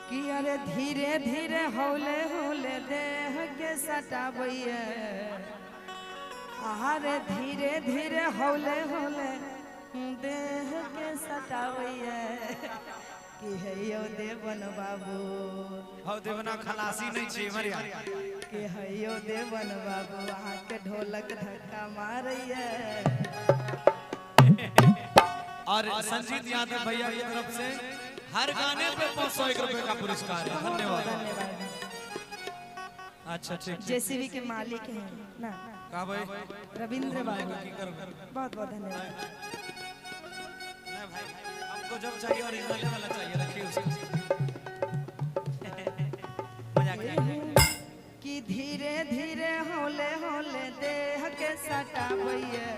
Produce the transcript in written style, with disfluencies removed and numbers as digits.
कि अरे धीरे धीरे हौले हौले देह के सटाबैया अरे धीरे धीरे हौले हौले देह के सटाबैया कि है यो देवन बाबू हो देवना खलासी नहीं छे मरिया कि है यो देवन बाबू वहाँ के ढोलक धक्का मारैया। और संजीत यादव भैया की तरफ से हर गाने पे 501 रुपए का पुरस्कार है। धन्यवाद धन्यवाद। अच्छा ठीक जेसीबी के मालिक हैं ना का भाई रविंद्र बाबू की कर बहुत बहुत धन्यवाद। नहीं भाई हमको जब चाहिए ओरिजिनल वाला चाहिए रखिए उसको मजाक नहीं कि धीरे धीरे हौले हौले देह के सटाबैया